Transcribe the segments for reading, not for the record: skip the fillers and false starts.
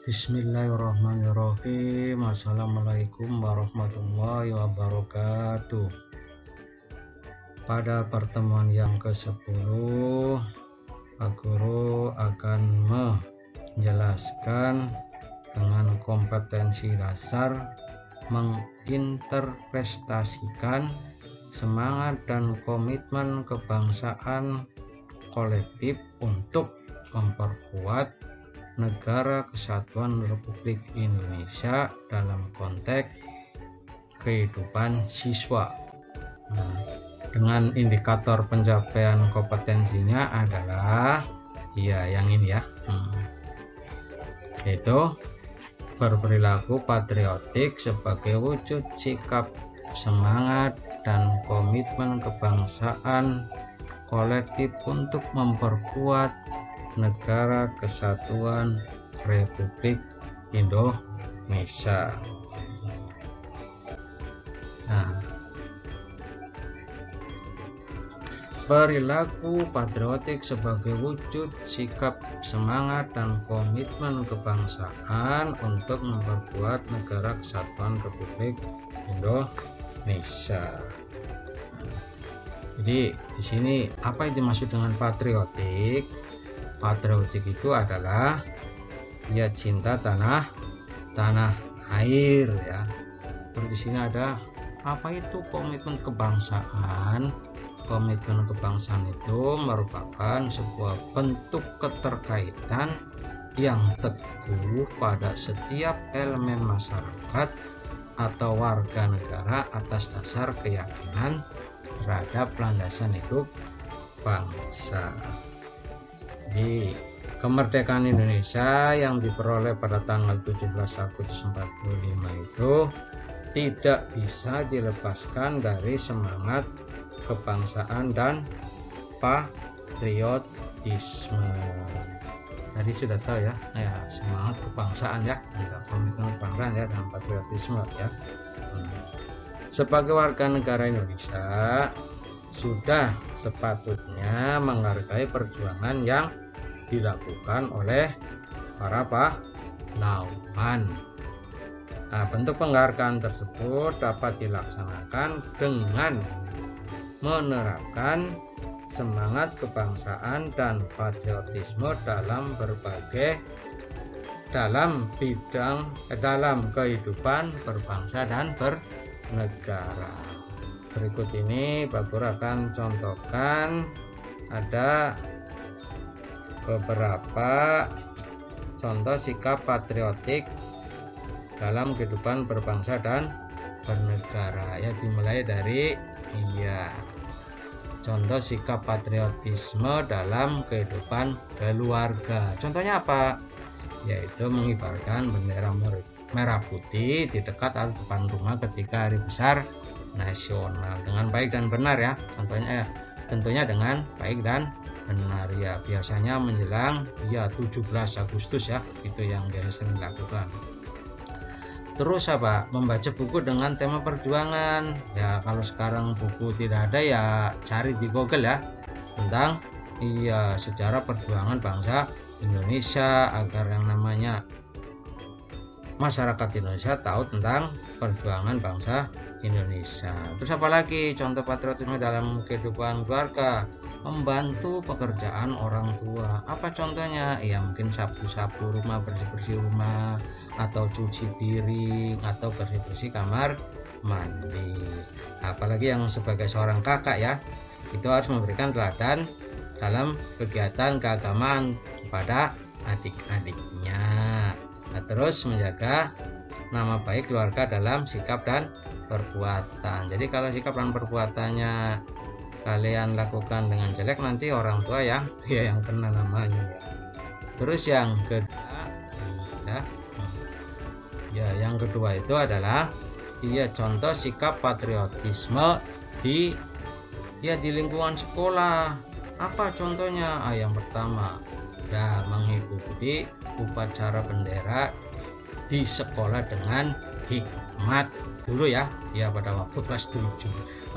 Bismillahirrahmanirrahim. Assalamualaikum warahmatullahi wabarakatuh. Pada pertemuan yang ke-10, Pak Guru akan menjelaskan dengan kompetensi dasar menginterpretasikan semangat dan komitmen kebangsaan kolektif untuk memperkuat Negara Kesatuan Republik Indonesia dalam konteks kehidupan siswa. Nah, dengan indikator pencapaian kompetensinya adalah yang ini ya, yaitu berperilaku patriotik sebagai wujud sikap semangat dan komitmen kebangsaan kolektif untuk memperkuat Negara Kesatuan Republik Indonesia. Nah, perilaku patriotik sebagai wujud sikap semangat dan komitmen kebangsaan untuk memperkuat Negara Kesatuan Republik Indonesia. Jadi di sini apa yang dimaksud dengan patriotik? Patriotik itu adalah cinta tanah air ya. Terus di sini ada apa itu komitmen kebangsaan? Komitmen kebangsaan itu merupakan sebuah bentuk keterkaitan yang teguh pada setiap elemen masyarakat atau warga negara atas dasar keyakinan terhadap landasan hidup bangsa. Di kemerdekaan Indonesia yang diperoleh pada tanggal 17 Agustus 45 itu tidak bisa dilepaskan dari semangat kebangsaan dan patriotisme. Tadi sudah tahu ya, semangat kebangsaan ya, komitmen kebangsaan ya, dan patriotisme ya. Sebagai warga negara Indonesia sudah sepatutnya menghargai perjuangan yang dilakukan oleh para pahlawan. Nah, bentuk penghargaan tersebut dapat dilaksanakan dengan menerapkan semangat kebangsaan dan patriotisme dalam kehidupan berbangsa dan bernegara. Berikut ini Pak Guru akan contohkan ada beberapa contoh sikap patriotik dalam kehidupan berbangsa dan bernegara ya, dimulai dari contoh sikap patriotisme dalam kehidupan keluarga. Contohnya apa? Yaitu mengibarkan bendera merah putih di dekat atau depan rumah ketika hari besar nasional dengan baik dan benar ya. Contohnya tentunya dengan baik dan benar ya, biasanya menjelang 17 Agustus ya, itu yang biasa sering dilakukan. Terus apa? Membaca buku dengan tema perjuangan ya. Kalau sekarang buku tidak ada ya cari di Google ya tentang sejarah perjuangan bangsa Indonesia, agar yang namanya masyarakat Indonesia tahu tentang perjuangan bangsa Indonesia. Terus apa lagi contoh patriotisme dalam kehidupan keluarga? Membantu pekerjaan orang tua. Apa contohnya? Ya mungkin sapu-sapu rumah, bersih-bersih rumah, atau cuci piring, atau bersih-bersih kamar mandi. Apalagi yang sebagai seorang kakak ya, itu harus memberikan teladan dalam kegiatan keagamaan kepada adik-adiknya. Nah, terus menjaga nama baik keluarga dalam sikap dan perbuatan. Jadi kalau sikap dan perbuatannya kalian lakukan dengan jelek, nanti orang tua yang kena namanya ya. Terus yang kedua yang kedua itu adalah contoh sikap patriotisme di lingkungan sekolah. Apa contohnya? Yang pertama mengikuti upacara bendera di sekolah dengan hikmat dulu ya pada waktu kelas 7.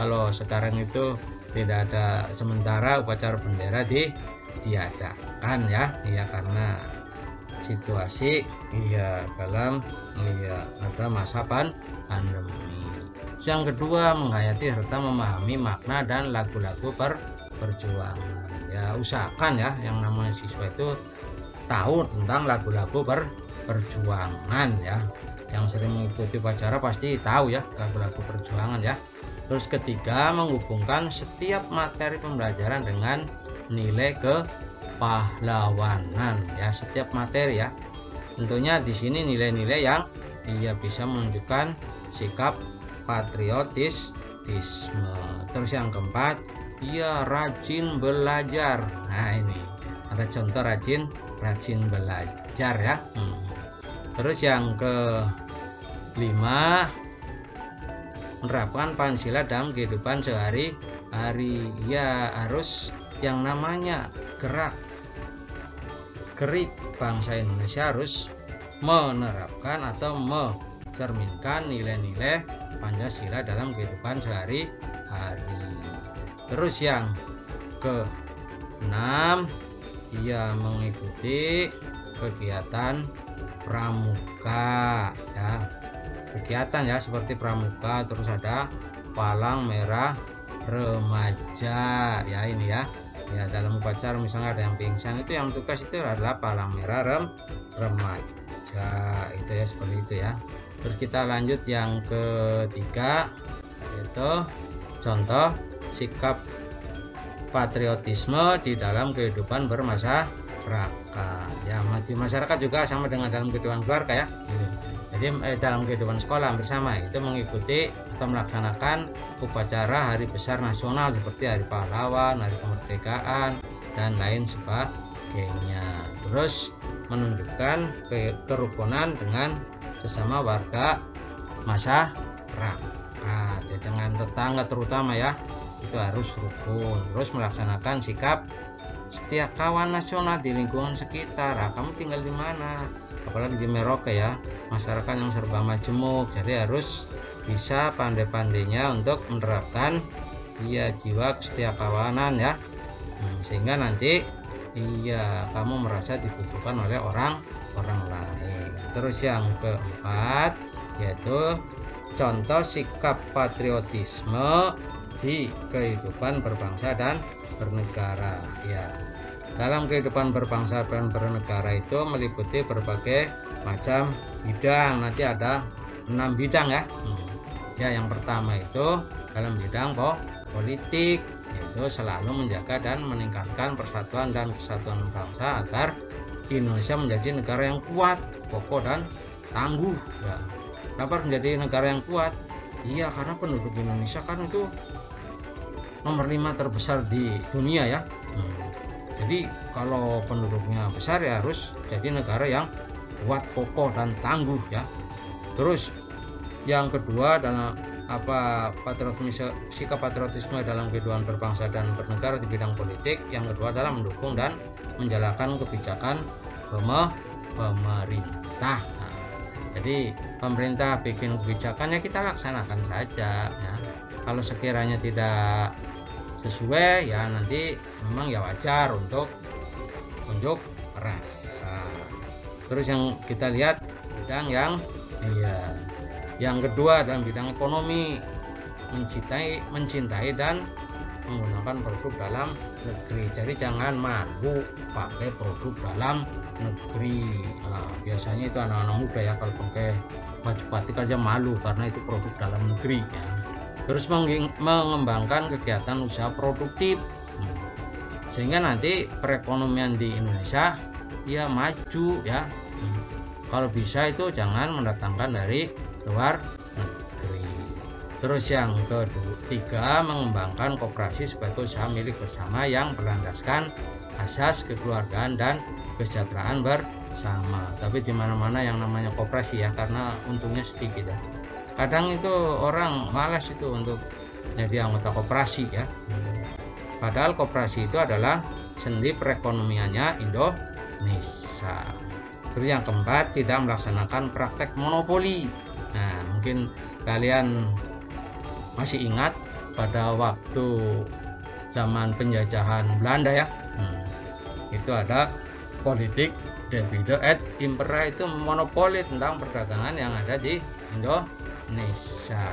Kalau sekarang itu tidak ada, sementara upacara bendera ditiadakan ya karena situasi dalam ada masa pandemi. Yang kedua, menghayati serta memahami makna dan lagu-lagu perjuangan. Ya, usahakan ya yang namanya siswa itu tahu tentang lagu-lagu perjuangan ya. Yang sering mengikuti upacara pasti tahu ya lagu-lagu perjuangan ya. Terus ketiga, menghubungkan setiap materi pembelajaran dengan nilai kepahlawanan ya, setiap materi ya. Tentunya di sini nilai-nilai yang bisa menunjukkan sikap patriotisme. Terus yang keempat, rajin belajar. Nah, ini ada contoh rajin belajar ya. Terus yang kelima, menerapkan Pancasila dalam kehidupan sehari-hari. Ya, harus yang namanya gerik bangsa Indonesia harus menerapkan atau mencerminkan nilai-nilai Pancasila dalam kehidupan sehari-hari. Terus yang keenam, mengikuti kegiatan pramuka ya. Kegiatan ya seperti pramuka, terus ada palang merah remaja ya, ini ya dalam upacara misalnya ada yang pingsan, itu yang tugas itu adalah palang merah remaja itu ya, seperti itu ya. Terus kita lanjut yang ketiga, yaitu contoh sikap patriotisme di dalam kehidupan bermasyarakat ya. Di masyarakat juga sama dengan dalam kehidupan keluarga ya. Jadi dalam kehidupan sekolah bersama itu mengikuti atau melaksanakan upacara hari besar nasional seperti Hari Pahlawan, Hari Kemerdekaan, dan lain sebagainya. Terus menunjukkan kerukunan dengan sesama warga masyarakat ya, dengan tetangga terutama ya, itu harus rukun. Terus melaksanakan sikap setia kawan nasional di lingkungan sekitar. Kamu tinggal di mana? Apalagi di Merauke ya, masyarakat yang serba majemuk, jadi harus bisa pandai-pandainya untuk menerapkan jiwa kesetiakawanan ya, sehingga nanti kamu merasa dibutuhkan oleh orang lain. Terus yang keempat, yaitu contoh sikap patriotisme di kehidupan berbangsa dan bernegara ya. Dalam kehidupan berbangsa dan bernegara itu meliputi berbagai macam bidang. Nanti ada 6 bidang ya. Yang pertama itu dalam bidang politik, yaitu selalu menjaga dan meningkatkan persatuan dan kesatuan bangsa agar Indonesia menjadi negara yang kuat, kokoh dan tangguh ya. Kenapa menjadi negara yang kuat? Iya, karena penduduk Indonesia kan itu nomor 5 terbesar di dunia ya. Jadi kalau penduduknya besar ya harus jadi negara yang kuat, kokoh dan tangguh ya. Terus yang kedua adalah sikap patriotisme dalam kehidupan berbangsa dan bernegara di bidang politik. Yang kedua adalah mendukung dan menjalankan kebijakan pemerintah. Jadi pemerintah bikin kebijakannya kita laksanakan saja ya. Kalau sekiranya tidak sesuai ya nanti memang ya wajar untuk unjuk rasa. Terus yang kita lihat bidang yang kedua dalam bidang ekonomi, mencintai dan menggunakan produk dalam negeri. Jadi jangan malu pakai produk dalam negeri. Biasanya itu anak-anak muda ya kalau pakai baju batik aja malu karena itu produk dalam negeri ya. Terus mengembangkan kegiatan usaha produktif sehingga nanti perekonomian di Indonesia ya maju ya. Kalau bisa itu jangan mendatangkan dari luar negeri. Terus yang ketiga, mengembangkan koperasi sebagai usaha milik bersama yang berlandaskan asas kekeluargaan dan kesejahteraan bersama. Tapi di mana-mana yang namanya koperasi ya, karena untungnya sedikit ya. Kadang itu orang malas itu untuk jadi anggota koperasi ya. Padahal koperasi itu adalah sendi perekonomiannya Indonesia. Terus yang keempat, tidak melaksanakan praktek monopoli. Nah, mungkin kalian masih ingat pada waktu zaman penjajahan Belanda ya. Itu ada politik debido et impera, itu monopoli tentang perdagangan yang ada di Indonesia,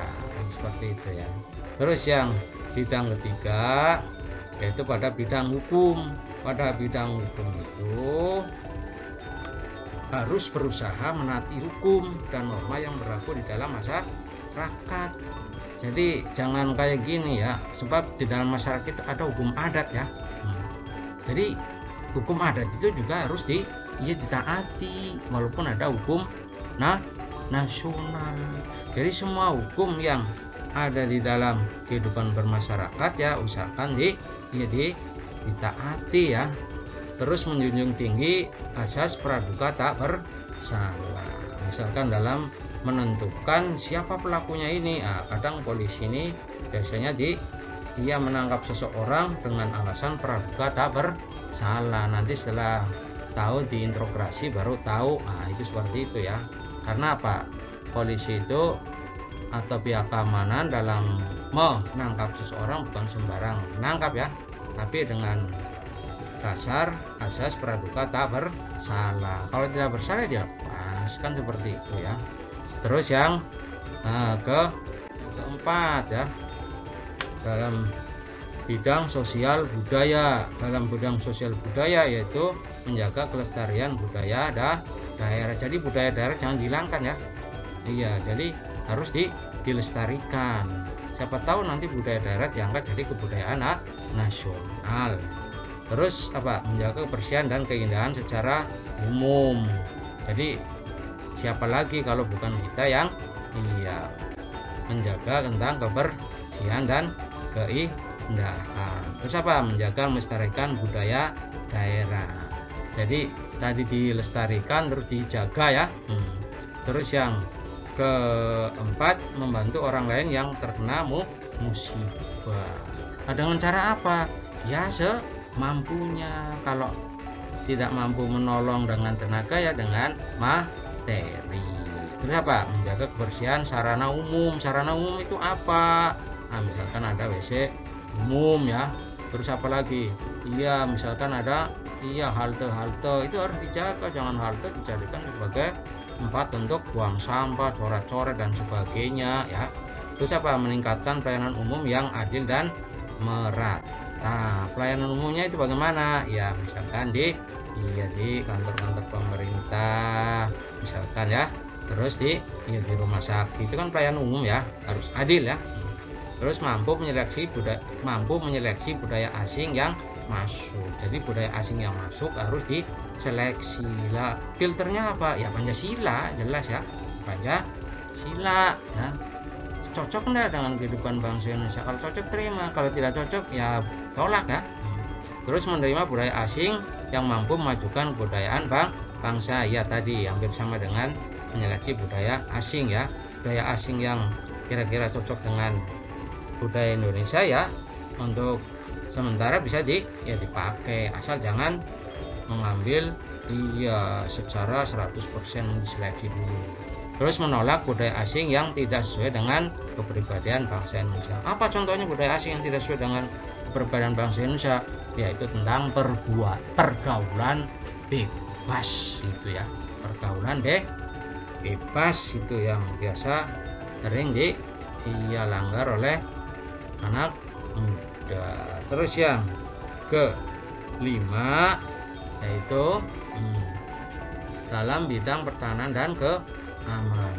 seperti itu ya. Terus yang bidang ketiga yaitu pada bidang hukum. Pada bidang hukum itu harus berusaha menaati hukum dan norma yang berlaku di dalam masyarakat. Jadi jangan kayak gini ya, sebab di dalam masyarakat itu ada hukum adat ya. Jadi hukum adat itu juga harus ditaati walaupun ada hukum nasional. Jadi semua hukum yang ada di dalam kehidupan bermasyarakat ya usahakan ditaati ya. Terus menjunjung tinggi asas praduga tak bersalah. Misalkan dalam menentukan siapa pelakunya ini, kadang polisi ini biasanya dia menangkap seseorang dengan alasan praduga tak bersalah. Nanti setelah tahu diinterogasi baru tahu, itu seperti itu ya. Karena apa? Polisi itu atau pihak keamanan dalam menangkap seseorang bukan sembarang menangkap ya, tapi dengan dasar asas praduga tak bersalah. Kalau tidak bersalah dilepas, kan seperti itu ya. Terus yang keempat ya, dalam bidang sosial budaya. Dalam bidang sosial budaya yaitu menjaga kelestarian budaya daerah. Jadi budaya daerah jangan dihilangkan ya. Iya, jadi harus dilestarikan. Siapa tahu nanti budaya daerah diangkat jadi kebudayaan nasional. Terus apa? Menjaga kebersihan dan keindahan secara umum. Jadi siapa lagi kalau bukan kita yang menjaga tentang kebersihan dan keindahan. Terus apa? Menjaga melestarikan budaya daerah. Jadi tadi dilestarikan terus dijaga ya. Terus yang keempat, membantu orang lain yang terkena musibah. Dengan cara apa? Ya semampunya. Kalau tidak mampu menolong dengan tenaga ya dengan materi. Terus apa? Menjaga kebersihan sarana umum. Sarana umum itu apa? Misalkan ada WC umum ya. Terus apa lagi? Iya, misalkan ada halte itu harus dijaga. Jangan halte dijadikan sebagai tempat untuk buang sampah, coret-coret dan sebagainya ya. Terus apa? Meningkatkan pelayanan umum yang adil dan merata. Pelayanan umumnya itu bagaimana? Ya misalkan di kantor-kantor pemerintah misalkan ya. Terus di rumah sakit itu kan pelayanan umum ya, harus adil ya. Terus mampu menyeleksi budaya asing yang masuk. Jadi budaya asing yang masuk harus diseleksi lah. Filternya apa? Ya Pancasila, jelas ya, Pancasila ya. Cocok enggak dengan kehidupan bangsa Indonesia? Kalau cocok terima, kalau tidak cocok ya tolak ya. Terus menerima budaya asing yang mampu memajukan kebudayaan bangsa. Ya tadi hampir sama dengan menyeleksi budaya asing ya. Budaya asing yang kira-kira cocok dengan budaya Indonesia ya untuk sementara bisa dipakai, asal jangan mengambil secara 100% diseleksi dulu. Terus menolak budaya asing yang tidak sesuai dengan kepribadian bangsa Indonesia. Apa contohnya budaya asing yang tidak sesuai dengan kepribadian bangsa Indonesia? Yaitu tentang pergaulan bebas itu ya. Pergaulan bebas itu yang biasa sering langgar oleh anak muda. Terus yang kelima yaitu dalam bidang pertahanan dan keamanan.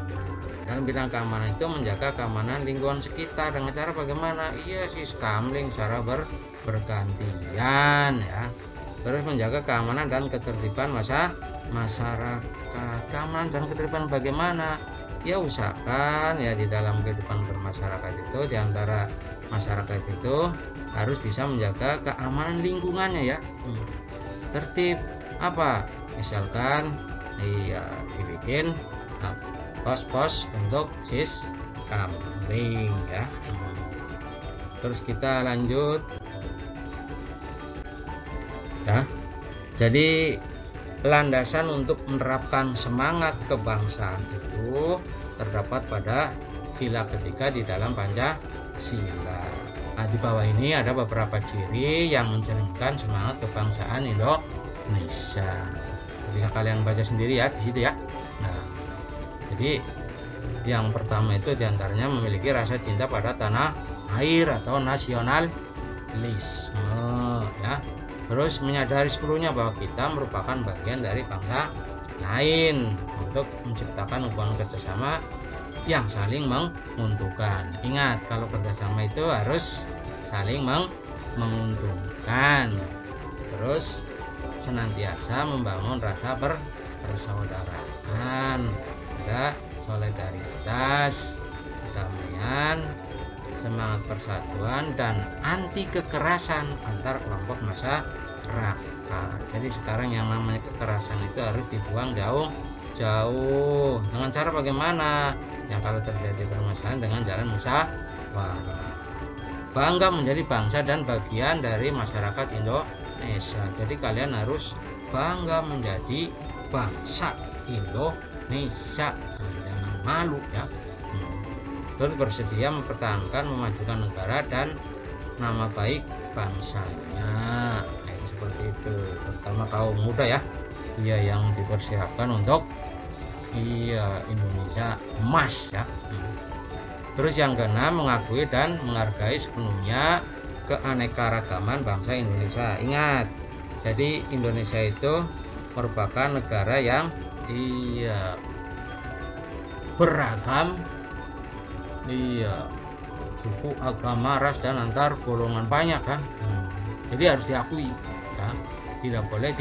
Dalam bidang keamanan itu menjaga keamanan lingkungan sekitar dengan cara bagaimana? Iya sih, skamling secara bergantian ya. Terus menjaga keamanan dan ketertiban masyarakat. Keamanan dan ketertiban bagaimana? Ya usahakan ya di dalam kehidupan bermasyarakat itu, di antara masyarakat itu harus bisa menjaga keamanan lingkungannya ya. Tertib apa? Misalkan dibikin pos-pos untuk skamling ya. Terus kita lanjut ya. Jadi landasan untuk menerapkan semangat kebangsaan itu terdapat pada sila ketiga di dalam Pancasila. Di bawah ini ada beberapa ciri yang mencerminkan semangat kebangsaan Indonesia. bisa kalian baca sendiri ya di situ ya. Nah, jadi yang pertama itu diantaranya memiliki rasa cinta pada tanah air atau nasionalisme ya. Terus menyadari sepenuhnya bahwa kita merupakan bagian dari bangsa lain untuk menciptakan hubungan kerjasama yang saling menguntungkan. Ingat, kalau kerjasama itu harus saling menguntungkan. Terus senantiasa membangun rasa persaudaraan, ada solidaritas, kedamaian, semangat persatuan, dan anti kekerasan antar kelompok masyarakat. Jadi sekarang yang namanya kekerasan itu harus dibuang jauh. Dengan cara bagaimana? Yang kalau terjadi permasalahan dengan jalan musyawarah. Bangga menjadi bangsa dan bagian dari masyarakat Indonesia. Jadi kalian harus bangga menjadi bangsa Indonesia. Jangan malu ya. Terus bersedia mempertahankan, memajukan negara dan nama baik bangsanya. Seperti itu. Terutama kaum muda ya. Yang dipersiapkan untuk Indonesia emas ya. Terus yang keenam, mengakui dan menghargai sepenuhnya keanekaragaman bangsa Indonesia. Ingat, jadi Indonesia itu merupakan negara yang beragam, suku, agama, ras, dan antar golongan banyak kan. Jadi harus diakui ya. Tidak boleh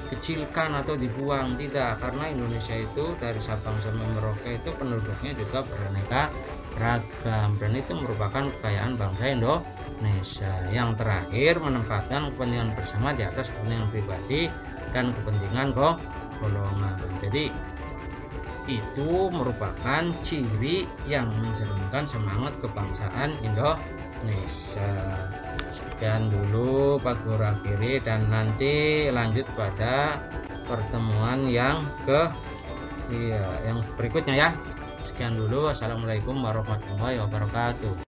dikecilkan atau dibuang, tidak, karena Indonesia itu dari Sabang sampai Merauke itu penduduknya juga beraneka ragam dan itu merupakan kekayaan bangsa Indonesia. Yang terakhir, menempatkan kepentingan bersama di atas kepentingan pribadi dan kepentingan golongan. Jadi itu merupakan ciri yang mencerminkan semangat kebangsaan Indonesia. Sekian dulu Pak Guru akhiri, dan nanti lanjut pada pertemuan yang berikutnya ya. Sekian dulu. Assalamualaikum warahmatullahi wabarakatuh.